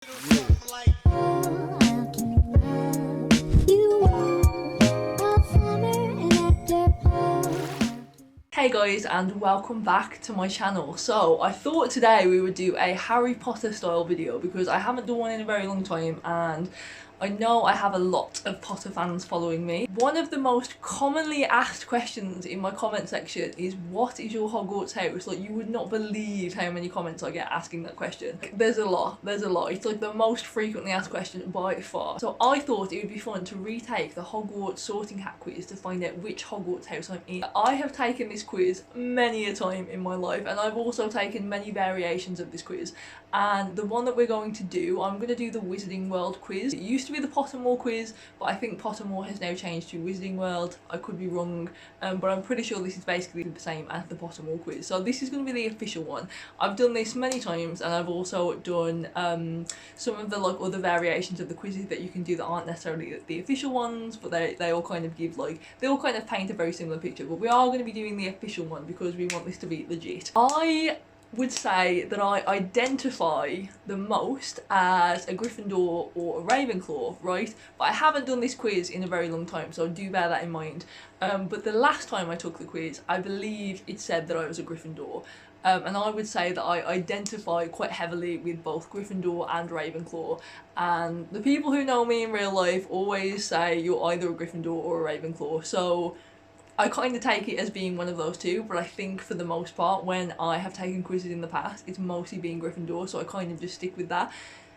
Hey guys, and welcome back to my channel. So I thought today we would do a Harry Potter style video because I haven't done one in a very long time and I know I have a lot of Potter fans following me. One of the most commonly asked questions in my comment section is, what is your Hogwarts house? Like, you would not believe how many comments I get asking that question. There's a lot. It's like the most frequently asked question by far. So I thought it would be fun to retake the Hogwarts sorting hat quiz to find out which Hogwarts house I'm in. I have taken this quiz many a time in my life, and I've also taken many variations of this quiz. And the one that we're going to do, I'm going to do the Wizarding World quiz. It used to be the Pottermore quiz, but I think Pottermore has now changed to Wizarding World. I could be wrong, but I'm pretty sure this is basically the same as the Pottermore quiz. So this is going to be the official one. I've done this many times, and I've also done some of the like other variations of the quizzes that you can do that aren't necessarily the official ones, but they all kind of give like, they all kind of paint a very similar picture. But we are going to be doing the official one because we want this to be legit. I would say that I identify the most as a Gryffindor or a Ravenclaw, right? But I haven't done this quiz in a very long time, so do bear that in mind. But the last time I took the quiz, I believe it said that I was a Gryffindor. And I would say that I identify quite heavily with both Gryffindor and Ravenclaw. And the people who know me in real life always say you're either a Gryffindor or a Ravenclaw. So I kind of take it as being one of those two, but I think for the most part, when I have taken quizzes in the past, it's mostly been Gryffindor, so I kind of just stick with that.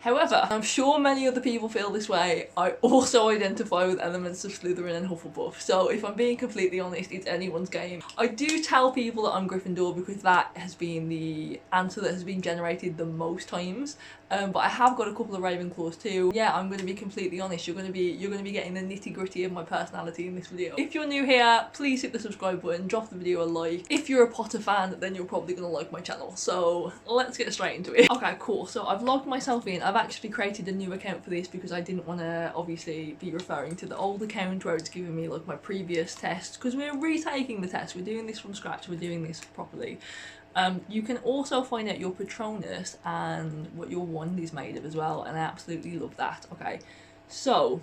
However, I'm sure many other people feel this way. I also identify with elements of Slytherin and Hufflepuff, so if I'm being completely honest, it's anyone's game. I do tell people that I'm Gryffindor because that has been the answer that has been generated the most times, but I have got a couple of Ravenclaws too. Yeah, I'm going to be completely honest, you're going to be getting the nitty-gritty of my personality in this video. If you're new here, please hit the subscribe button, drop the video a like. If you're a Potter fan, then you're probably going to like my channel, so let's get straight into it. Okay, cool, so I've logged myself in. I've actually created a new account for this because I didn't want to obviously be referring to the old account where it's giving me like my previous tests, because we're retaking the test, we're doing this from scratch, we're doing this properly. You can also find out your Patronus and what your wand is made of as well, and I absolutely love that. Okay, so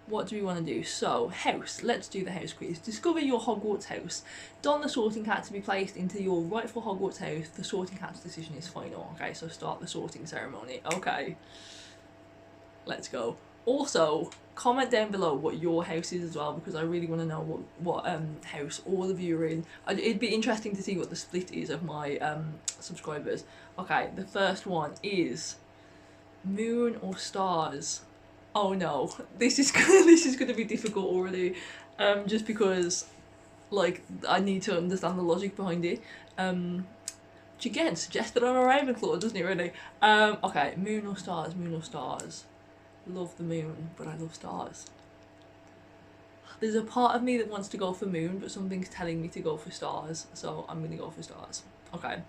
what do we want to do? So, house. Let's do the house quiz. Discover your Hogwarts house. Don the sorting hat to be placed into your rightful Hogwarts house. The sorting hat's decision is final. Okay, so start the sorting ceremony. Okay, let's go. Also, comment down below what your house is as well, because I really want to know what house all of you are in. It'd be interesting to see what the split is of my subscribers. Okay, the first one is moon or stars. Oh no, this is gonna be difficult already, just because like I need to understand the logic behind it. Which again suggests that I'm a Ravenclaw, doesn't it really? Okay, moon or stars, moon or stars. Love the moon, but I love stars. There's a part of me that wants to go for moon, but something's telling me to go for stars, so I'm gonna go for stars. Okay.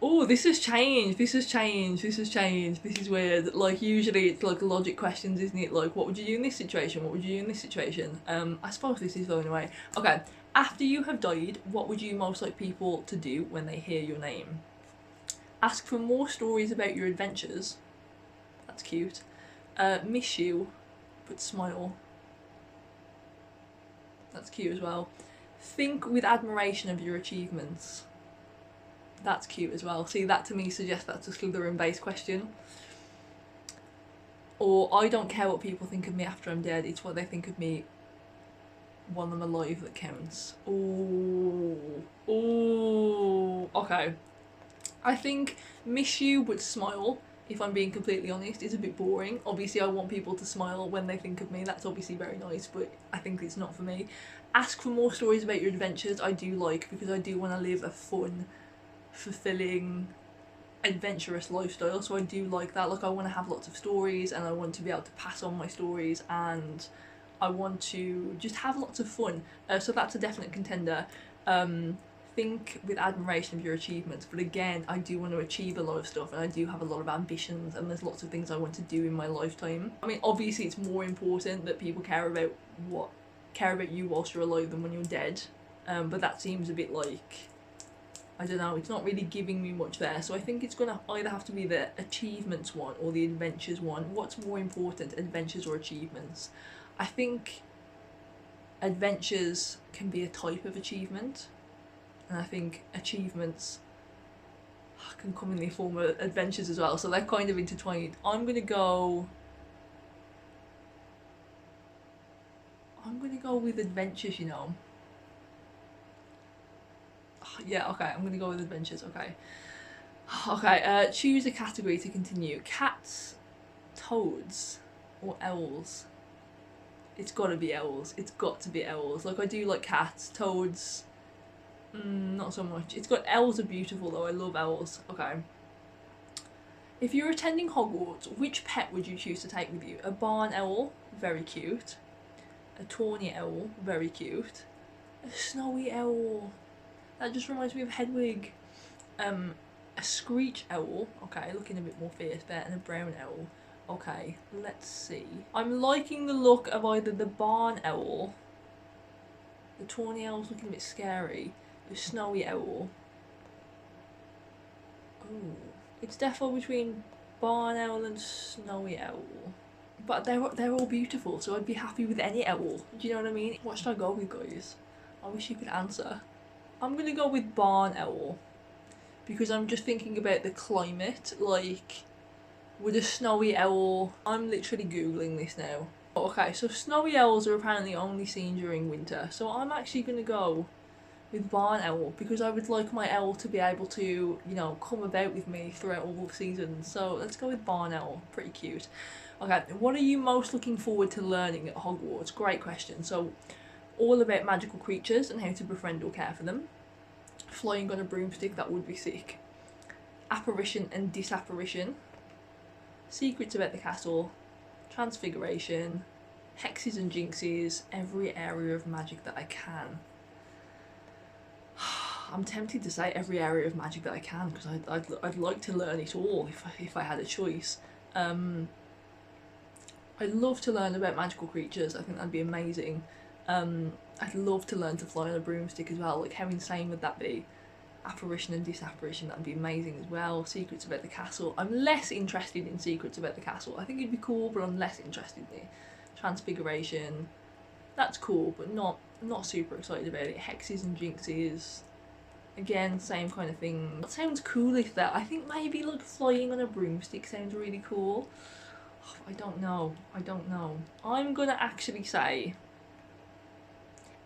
Oh, this has changed. This is weird. Like, usually it's like logic questions, isn't it? Like, what would you do in this situation? What would you do in this situation? I suppose this is going away. Okay. After you have died, what would you most like people to do when they hear your name? Ask for more stories about your adventures. That's cute. Miss you, but smile. That's cute as well. Think with admiration of your achievements. That's cute as well. See, that to me suggests that's a Slytherin-based question. Or, I don't care what people think of me after I'm dead, it's what they think of me while I'm alive that counts. Ooh. Ooh. Okay. I think miss you but smile, if I'm being completely honest, is a bit boring. Obviously I want people to smile when they think of me, that's obviously very nice, but I think it's not for me. Ask for more stories about your adventures, I do like, because I do want to live a fun, fulfilling, adventurous lifestyle, so I do like that. Like, I want to have lots of stories and I want to be able to pass on my stories and I want to just have lots of fun, so that's a definite contender. Think with admiration of your achievements, but again, I do want to achieve a lot of stuff and I do have a lot of ambitions and there's lots of things I want to do in my lifetime. I mean, obviously it's more important that people care about you whilst you're alive than when you're dead, but that seems a bit like I don't know, it's not really giving me much there. So I think it's gonna either have to be the achievements one or the adventures one. What's more important, adventures or achievements? I think adventures can be a type of achievement, and I think achievements can come in the form of adventures as well, so they're kind of intertwined. I'm gonna go with adventures, you know. Yeah, okay, I'm gonna go with adventures. Okay, choose a category to continue. Cats, toads, or owls? It's gotta be owls. It's got to be owls. Like, I do like cats. Toads, not so much. It's got owls are beautiful though. I love owls. Okay. If you're attending Hogwarts, which pet would you choose to take with you? A barn owl, very cute. A tawny owl, very cute. A snowy owl. That just reminds me of Hedwig. A screech owl, okay, looking a bit more fierce there, and a brown owl. Okay, let's see. I'm liking the look of either the barn owl, the tawny owl's looking a bit scary, the snowy owl. Ooh, it's definitely between barn owl and snowy owl. But they're all beautiful, so I'd be happy with any owl. Do you know what I mean? What should I go with, guys? I wish you could answer. I'm gonna go with barn owl, because I'm just thinking about the climate, like, with a snowy owl. I'm literally googling this now. Okay, so snowy owls are apparently only seen during winter, so I'm actually gonna go with barn owl, because I would like my owl to be able to, you know, come about with me throughout all the seasons. So let's go with barn owl. Pretty cute. Okay, what are you most looking forward to learning at Hogwarts? Great question. So all about magical creatures and how to befriend or care for them. Flying on a broomstick, that would be sick. Apparition and disapparition. Secrets about the castle. Transfiguration. Hexes and jinxes. Every area of magic that I can. I'm tempted to say every area of magic that I can, because I'd like to learn it all if I had a choice. I'd love to learn about magical creatures. I think that'd be amazing. I'd love to learn to fly on a broomstick as well. Like, how insane would that be? Apparition and disapparition, that'd be amazing as well. Secrets about the castle. I'm less interested in secrets about the castle. I think it'd be cool, but I'm less interested in it. Transfiguration, that's cool, but not super excited about it. Hexes and jinxes, again, same kind of thing. What sounds coolest there? I think maybe like flying on a broomstick sounds really cool. I don't know. I'm gonna actually say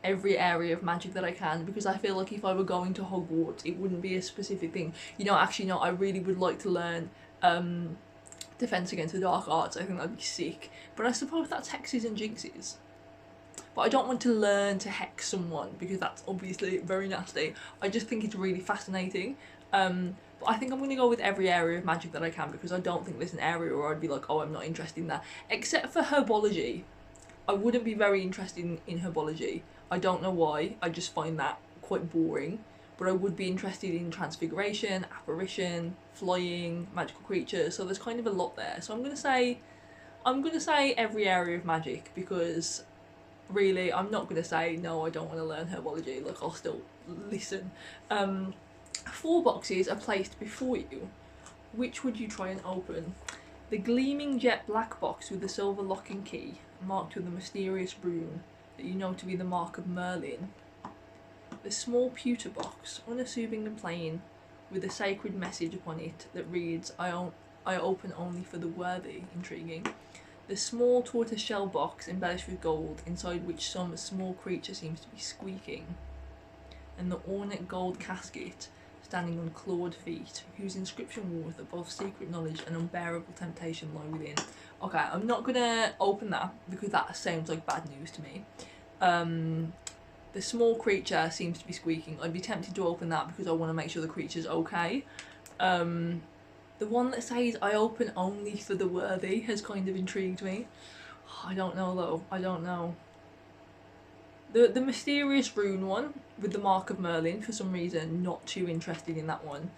every area of magic that I can, because I feel like if I were going to Hogwarts, it wouldn't be a specific thing. You know, actually no, I really would like to learn Defense Against the Dark Arts. I think that'd be sick. But I suppose that's hexes and jinxes. But I don't want to learn to hex someone, because that's obviously very nasty. I just think it's really fascinating. But I think I'm going to go with every area of magic that I can, because I don't think there's an area where I'd be like, oh, I'm not interested in that. Except for herbology. I wouldn't be very interested in herbology. I don't know why, I just find that quite boring. But I would be interested in transfiguration, apparition, flying, magical creatures, so there's kind of a lot there. So I'm gonna say every area of magic, because really I'm not gonna say no, I don't want to learn herbology. Like, I'll still listen. 4 boxes are placed before you. Which would you try and open? The gleaming jet black box with the silver lock and key, marked with a mysterious rune that you know to be the mark of Merlin. The small pewter box, unassuming and plain, with a sacred message upon it that reads, I open only for the worthy. Intriguing. The small tortoiseshell box embellished with gold, inside which some small creature seems to be squeaking. And the ornate gold casket, standing on clawed feet, whose inscription was above secret knowledge and unbearable temptation lie within. Okay, I'm not gonna open that, because that sounds like bad news to me. The small creature seems to be squeaking. I'd be tempted to open that because I want to make sure the creature's okay. The one that says, I open only for the worthy, has kind of intrigued me. I don't know though, I don't know. The mysterious rune one, with the mark of Merlin, for some reason, not too interested in that one.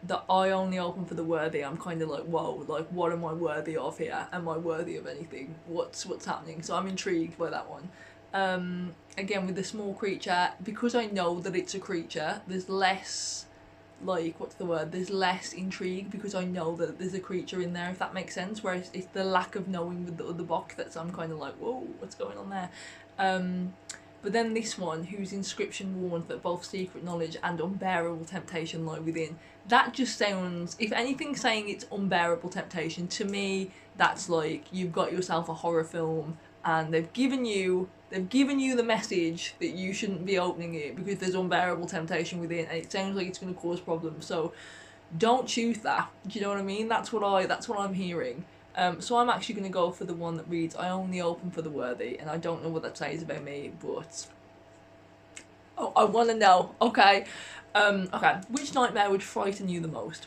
The I only open for the worthy, I'm kind of like, whoa, like, what am I worthy of here? Am I worthy of anything? What's happening? So I'm intrigued by that one. Again, with the small creature, because I know that it's a creature, there's less, like, what's the word? There's less intrigue because I know that there's a creature in there, if that makes sense. Whereas it's the lack of knowing with the other box that's I'm kind of like, whoa, what's going on there? But then this one, whose inscription warns that both secret knowledge and unbearable temptation lie within. That just sounds, if anything saying it's unbearable temptation, to me, that's like, you've got yourself a horror film and they've given you the message that you shouldn't be opening it because there's unbearable temptation within, and it sounds like it's going to cause problems. So don't choose that. Do you know what I mean? That's what I'm hearing. So I'm actually going to go for the one that reads, I only open for the worthy, and I don't know what that says about me, but oh, I want to know. Okay. Okay. Which nightmare would frighten you the most?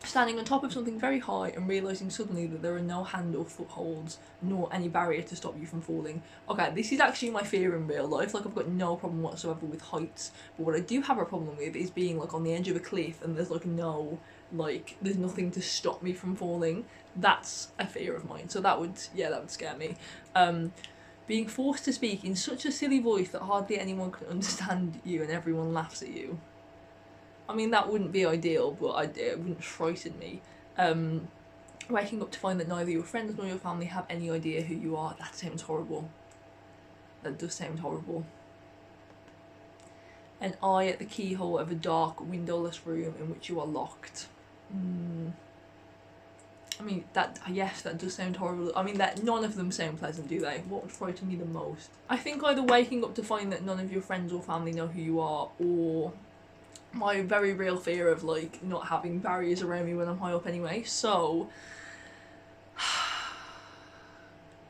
Standing on top of something very high and realising suddenly that there are no hand or footholds nor any barrier to stop you from falling. Okay, this is actually my fear in real life. Like, I've got no problem whatsoever with heights, but what I do have a problem with is being like on the edge of a cliff and there's like no, like, there's nothing to stop me from falling. That's a fear of mine. So that would scare me. Being forced to speak in such a silly voice that hardly anyone can understand you and everyone laughs at you. I mean, that wouldn't be ideal, but it wouldn't frighten me. Waking up to find that neither your friends nor your family have any idea who you are. That sounds horrible. That does sound horrible. An eye at the keyhole of a dark, windowless room in which you are locked. I mean, that does sound horrible. I mean, that none of them sound pleasant, do they? What would frighten me the most? I think either waking up to find that none of your friends or family know who you are, or my very real fear of, like, not having barriers around me when I'm high up anyway. So,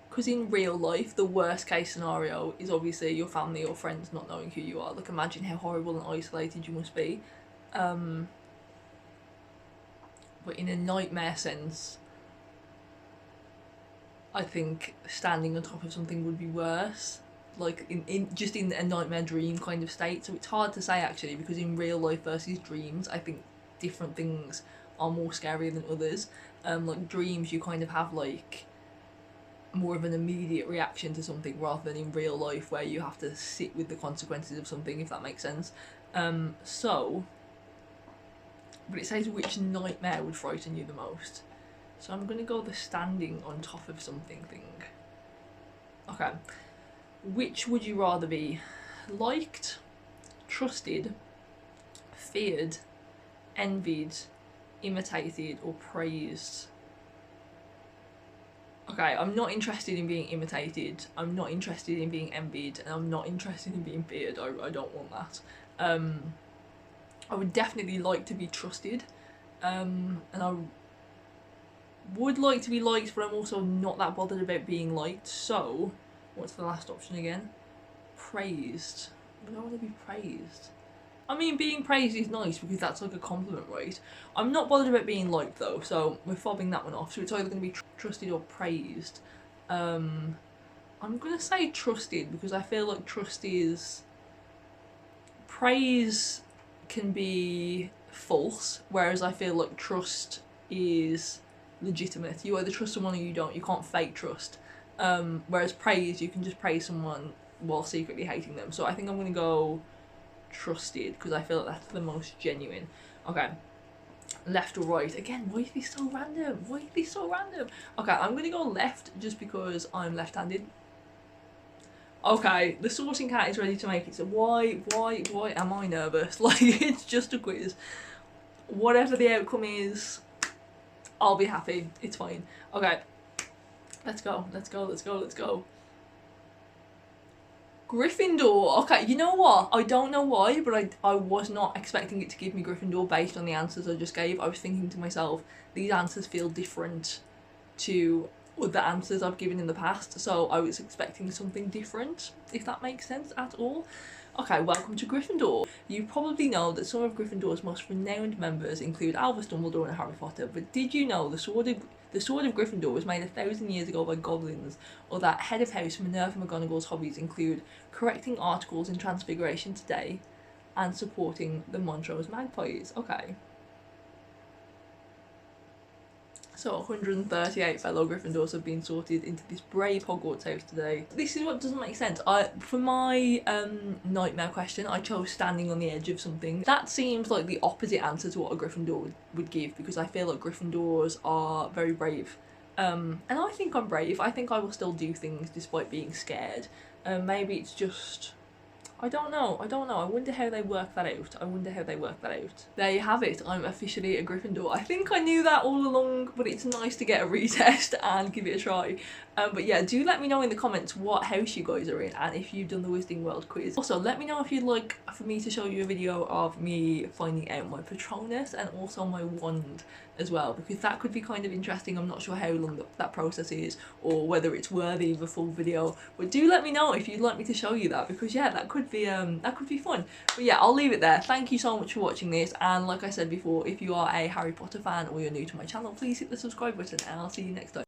because in real life, the worst case scenario is obviously your family or friends not knowing who you are. Like, imagine how horrible and isolated you must be. But in a nightmare sense, I think standing on top of something would be worse. Like, just in a nightmare dream kind of state. So it's hard to say, actually, because in real life versus dreams, I think different things are more scary than others. Like, dreams, you kind of have, like, more of an immediate reaction to something rather than in real life where you have to sit with the consequences of something, if that makes sense. But it says which nightmare would frighten you the most. So I'm going to go the standing on top of something thing. Okay. Which would you rather be? Liked, trusted, feared, envied, imitated, or praised? Okay, I'm not interested in being imitated, I'm not interested in being envied, and I'm not interested in being feared. I don't want that. I would definitely like to be trusted, and I would like to be liked, but I'm also not that bothered about being liked. So, what's the last option again? Praised. Would I want to be praised? I mean, being praised is nice because that's like a compliment, right? I'm not bothered about being liked though, so we're fobbing that one off. So it's either going to be trusted or praised. I'm going to say trusted because I feel like trust is... Praise can be false, whereas I feel like trust is legitimate. You either trust someone or you don't. You can't fake trust. Whereas praise, you can just praise someone while secretly hating them. So I think I'm going to go trusted because I feel like that's the most genuine. Okay, left or right? Again, why is this so random? Why is this so random? Okay, I'm going to go left just because I'm left-handed. Okay, the sorting cat is ready to make it. So why am I nervous? Like, it's just a quiz. Whatever the outcome is, I'll be happy. It's fine. Okay, let's go. Gryffindor. Okay, you know what? I don't know why, but I was not expecting it to give me Gryffindor based on the answers I just gave. I was thinking to myself, these answers feel different to other answers I've given in the past, so I was expecting something different, if that makes sense at all. Okay, welcome to Gryffindor. You probably know that some of Gryffindor's most renowned members include Albus Dumbledore and Harry Potter, but did you know the sword of Gryffindor was made 1,000 years ago by goblins, or that head of house Minerva McGonagall's hobbies include correcting articles in Transfiguration today and supporting the Montrose Magpies? Okay. So 138 fellow Gryffindors have been sorted into this brave Hogwarts house today. This is what doesn't make sense. For my nightmare question, I chose standing on the edge of something. That seems like the opposite answer to what a Gryffindor would give, because I feel like Gryffindors are very brave. And I think I'm brave. I think I will still do things despite being scared. Maybe it's just... I don't know. I wonder how they work that out. There you have it. I'm officially a Gryffindor. I think I knew that all along, but it's nice to get a retest and give it a try. But yeah, do let me know in the comments what house you guys are in and if you've done the Wizarding World quiz. Also, let me know if you'd like for me to show you a video of me finding out my Patronus and also my wand as well, because that could be kind of interesting. I'm not sure how long that process is or whether it's worthy of a full video, but do let me know if you'd like me to show you that, because yeah, that could be fun. But yeah, I'll leave it there. Thank you so much for watching this, and like I said before, if you are a Harry Potter fan or you're new to my channel, please hit the subscribe button and I'll see you next time.